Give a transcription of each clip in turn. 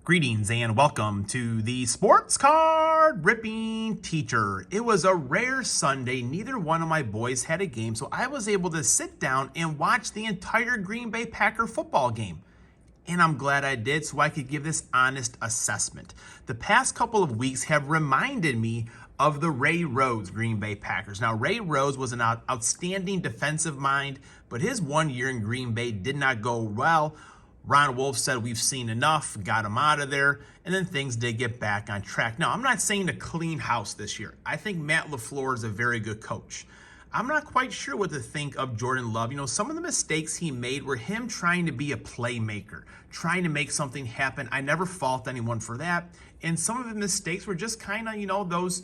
Greetings and welcome to the Sports Card Ripping Teacher. It was a rare Sunday. Neither one of my boys had a game, so I was able to sit down and watch the entire Green Bay Packer football game. And I'm glad I did so I could give this honest assessment. The past couple of weeks have reminded me of the Ray Rhodes Green Bay Packers. Now, Ray Rhodes was an outstanding defensive mind, but his 1 year in Green Bay did not go well. Ron Wolf said we've seen enough, got him out of there, and then things did get back on track. Now, I'm not saying to clean house this year. I think Matt LaFleur is a very good coach. I'm not quite sure what to think of Jordan Love. You know, some of the mistakes he made were him trying to be a playmaker, trying to make something happen. I never fault anyone for that. And some of the mistakes were just kind of, those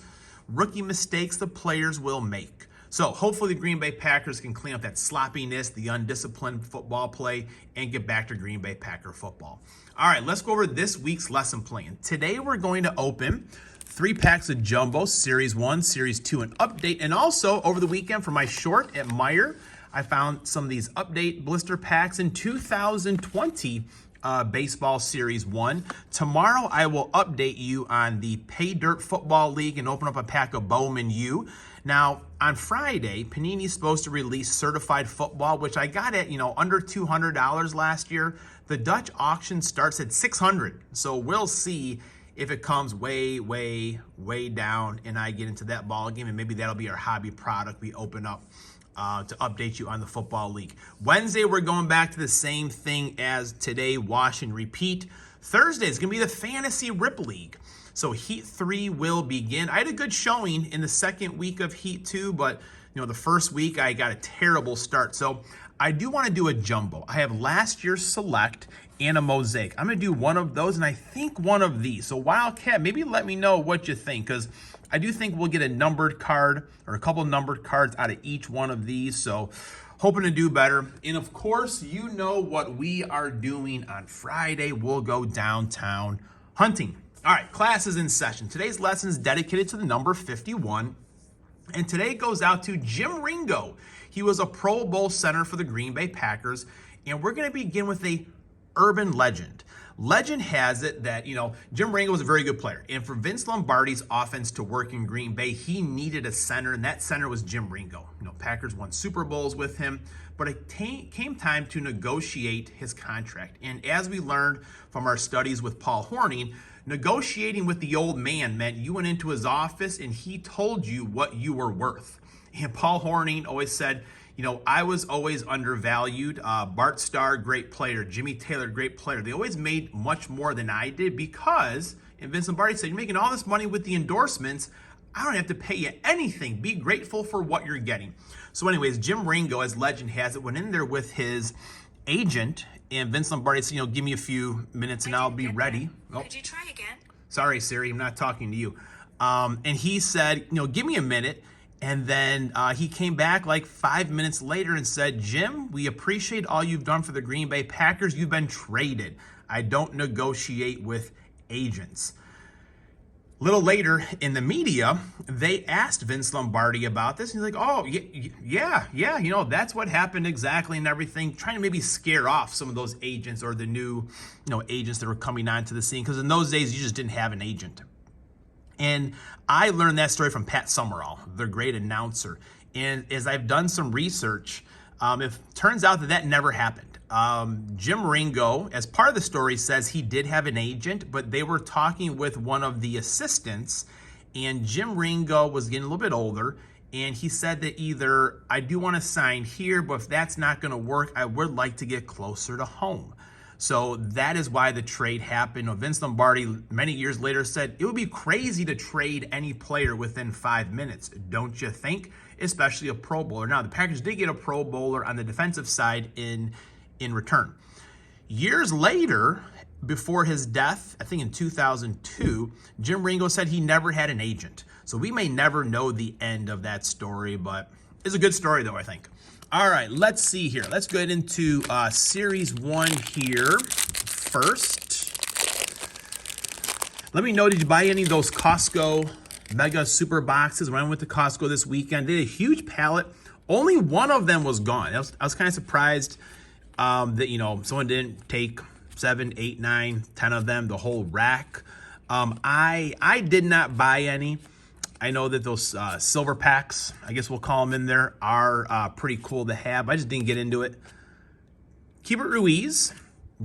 rookie mistakes the players will make. So hopefully the Green Bay Packers can clean up that sloppiness, the undisciplined football play, and get back to Green Bay Packer football. All right, let's go over this week's lesson plan. Today we're going to open 3 packs of Jumbo, Series 1, Series 2, and Update. And also, over the weekend for my short at Meijer, I found some of these Update blister packs in 2020 Baseball Series 1. Tomorrow, I will update you on the Pay Dirt Football League and open up a pack of Bowman U. Now, on Friday, Panini's supposed to release Certified Football, which I got at, under $200 last year. The Dutch auction starts at $600. So we'll see if it comes way, way, way down and I get into that ball game, and maybe that'll be our hobby product we open up to update you on the football league. Wednesday, we're going back to the same thing as today, wash and repeat. Thursday is going to be the Fantasy Rip League. So Heat 3 will begin. I had a good showing in the second week of Heat 2, but the first week I got a terrible start. So I do want to do a jumbo. I have last year's select and a mosaic. I'm going to do one of those and I think one of these. So Wildcat, maybe let me know what you think, because I do think we'll get a numbered card or a couple numbered cards out of each one of these. So hoping to do better. And of course, you know what we are doing on Friday. We'll go downtown hunting. All right, class is in session. Today's lesson is dedicated to the number 51. And today it goes out to Jim Ringo. He was a Pro Bowl center for the Green Bay Packers. And we're going to begin with a urban legend. Legend has it that, Jim Ringo was a very good player. And for Vince Lombardi's offense to work in Green Bay, he needed a center, and that center was Jim Ringo. Packers won Super Bowls with him, but it came time to negotiate his contract. And as we learned from our studies with Paul Hornung, negotiating with the old man meant you went into his office and he told you what you were worth. And Paul Hornung always said, I was always undervalued. Bart Starr, great player. Jimmy Taylor, great player. They always made much more than I did because, and Vince Lombardi said, you're making all this money with the endorsements. I don't have to pay you anything. Be grateful for what you're getting. So anyways, Jim Ringo, as legend has it, went in there with his agent, and Vince Lombardi said, give me a few minutes and I'll be ready. Oh. Could you try again? Sorry, Siri, I'm not talking to you. And he said, give me a minute. And then he came back like 5 minutes later and said, Jim, we appreciate all you've done for the Green Bay Packers. You've been traded. I don't negotiate with agents. A little later in the media, they asked Vince Lombardi about this. And he's like, oh, yeah, that's what happened exactly and everything. Trying to maybe scare off some of those agents or the new, agents that were coming onto the scene. Because in those days, you just didn't have an agent. And I learned that story from Pat Summerall, their great announcer. And as I've done some research, it turns out that never happened. Jim Ringo, as part of the story, says he did have an agent, but they were talking with one of the assistants, and Jim Ringo was getting a little bit older, and he said that either I do want to sign here, but if that's not going to work, I would like to get closer to home. So that is why the trade happened. Vince Lombardi, many years later, said it would be crazy to trade any player within 5 minutes, don't you think? Especially a Pro Bowler. Now, the Packers did get a Pro Bowler on the defensive side in return. Years later, before his death, I think in 2002, Jim Ringo said he never had an agent. So we may never know the end of that story, but it's a good story, though, I think. All right, let's see here. Let's get into Series 1 here first. Let me know, did you buy any of those Costco Mega Super Boxes? When I went to Costco this weekend, they had a huge pallet. Only one of them was gone. I was kind of surprised that, someone didn't take 7, 8, 9, 10 of them, the whole rack. I did not buy any. I know that those silver packs, I guess we'll call them in there, are pretty cool to have. I just didn't get into it. Keibert Ruiz,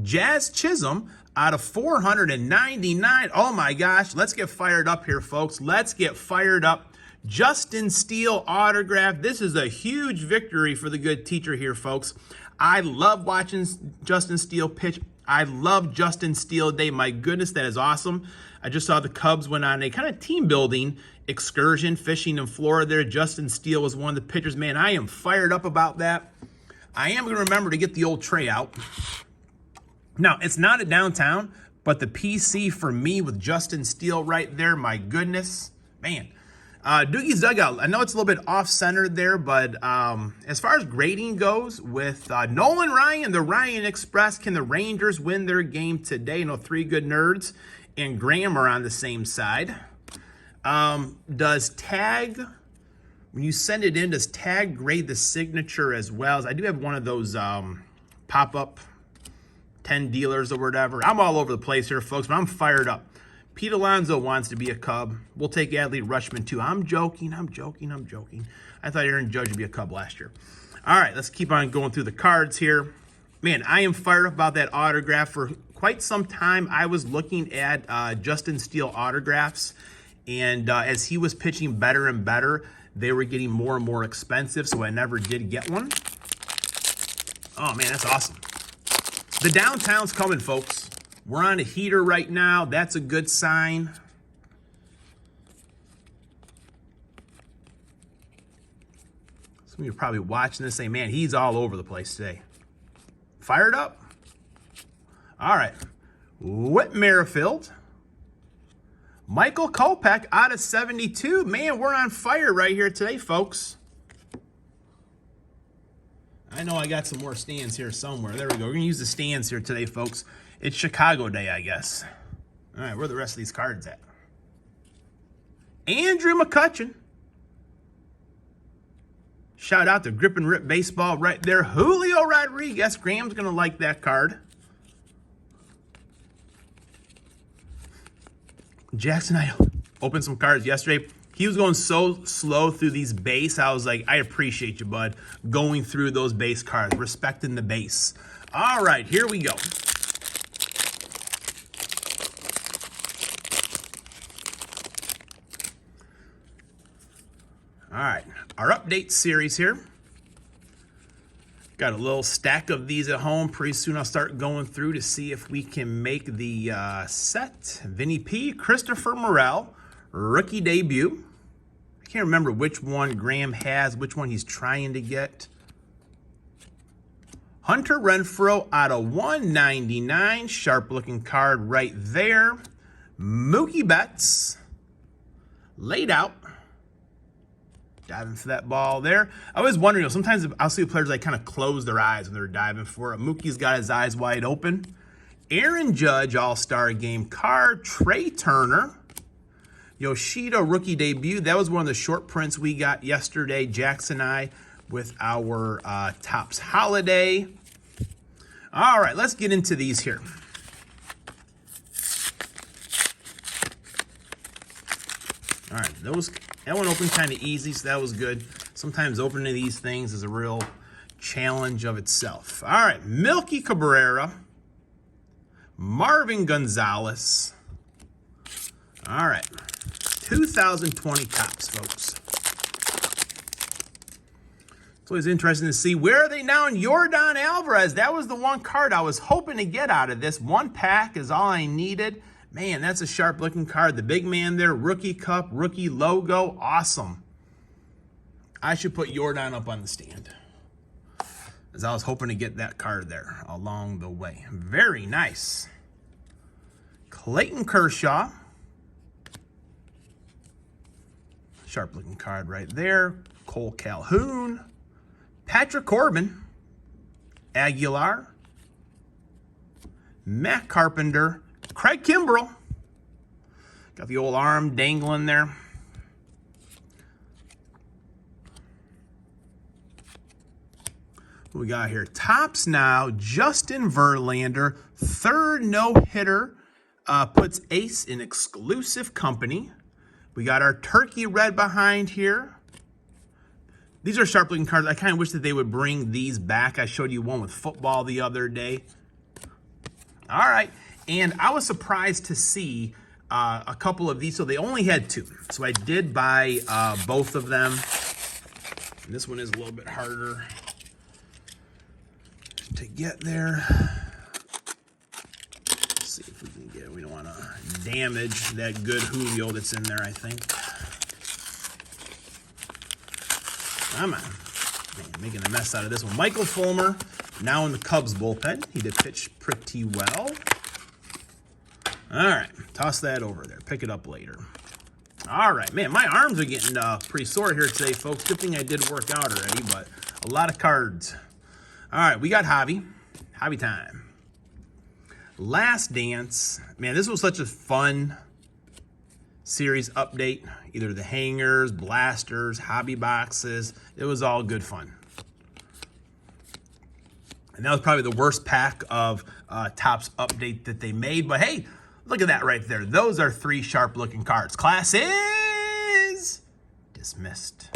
Jazz Chisholm out of 499. Oh my gosh, let's get fired up here, folks. Let's get fired up. Justin Steele autograph. This is a huge victory for the good teacher here, folks. I love watching Justin Steele pitch. I love Justin Steele Day. My goodness, that is awesome. I just saw the Cubs went on a kind of team building excursion fishing in Florida there. Justin Steele was one of the pitchers. Man, I am fired up about that. I am going to remember to get the old tray out. Now, it's not at downtown, but the PC for me with Justin Steele right there, my goodness, man. Doogie's Dugout, I know it's a little bit off-center there, but as far as grading goes, with Nolan Ryan, the Ryan Express, can the Rangers win their game today? You know, 3 good nerds and Graham are on the same side. Does Tag, when you send it in, does Tag grade the signature as well? As I do have one of those pop-up 10 dealers or whatever. I'm all over the place here, folks, but I'm fired up. Pete Alonso wants to be a Cub. We'll take Adley Rutschman too. I'm joking. I thought Aaron Judge would be a Cub last year. All right, let's keep on going through the cards here. Man, I am fired up about that autograph. For quite some time, I was looking at Justin Steele autographs, and as he was pitching better and better, they were getting more and more expensive, so I never did get one. Oh, man, that's awesome. The downtown's coming, folks. We're on a heater right now. That's a good sign. Some of you are probably watching this saying, man, he's all over the place today. Fired up? All right. Whit Merrifield. Michael Kopech out of 72. Man, we're on fire right here today, folks. I know I got some more stands here somewhere. There we go. We're going to use the stands here today, folks. It's Chicago Day, I guess. All right, where are the rest of these cards at? Andrew McCutchen. Shout out to Grip and Rip Baseball right there. Julio Rodriguez. Graham's going to like that card. Jackson, I opened some cards yesterday. He was going so slow through these base. I was like, I appreciate you, bud, going through those base cards, respecting the base. All right, here we go. All right, our update series here. Got a little stack of these at home. Pretty soon I'll start going through to see if we can make the set. Vinny P, Christopher Morel, rookie debut. I can't remember which one Graham has, which one he's trying to get. Hunter Renfroe out of 199. Sharp looking card right there. Mookie Betts laid out. Diving for that ball there. I was wondering, sometimes I'll see players like kind of close their eyes when they're diving for it. Mookie's got his eyes wide open. Aaron Judge All-Star Game card. Trey Turner. Yoshida rookie debut. That was one of the short prints we got yesterday, Jackson and I, with our Topps Holiday. All right, let's get into these here. All right, that one opened kind of easy, so that was good. Sometimes opening these things is a real challenge of itself. All right, Milky Cabrera, Marvin Gonzalez. All right, 2020 Topps, folks. It's always interesting to see, where are they now in Yordan Alvarez? That was the one card I was hoping to get out of this. One pack is all I needed. Man, that's a sharp-looking card. The big man there, rookie cup, rookie logo, awesome. I should put Yordan up on the stand, as I was hoping to get that card there along the way. Very nice. Clayton Kershaw. Sharp-looking card right there. Cole Calhoun. Patrick Corbin. Aguilar. Matt Carpenter. Craig Kimbrell. Got the old arm dangling there. What we got here? Tops now, Justin Verlander, third no-hitter, puts Ace in exclusive company. We got our turkey red behind here. These are sharp-looking cards. I kind of wish that they would bring these back. I showed you one with football the other day. All right, and I was surprised to see a couple of these. So they only had two. So I did buy both of them. And this one is a little bit harder to get there. Let's see if we can get it. We don't want to damage that good Julio that's in there, I think. Come on. Man, making a mess out of this one. Michael Fulmer, now in the Cubs bullpen. He did pitch pretty well. All right, toss that over there. Pick it up later. All right, man, my arms are getting pretty sore here today, folks. Good thing I did work out already, but a lot of cards. All right, we got Javi. Javi time. Last Dance. Man, this was such a fun series update. Either the hangers, blasters, hobby boxes. It was all good fun. And that was probably the worst pack of Topps update that they made. But hey, look at that right there. Those are three sharp-looking cards. Class is dismissed.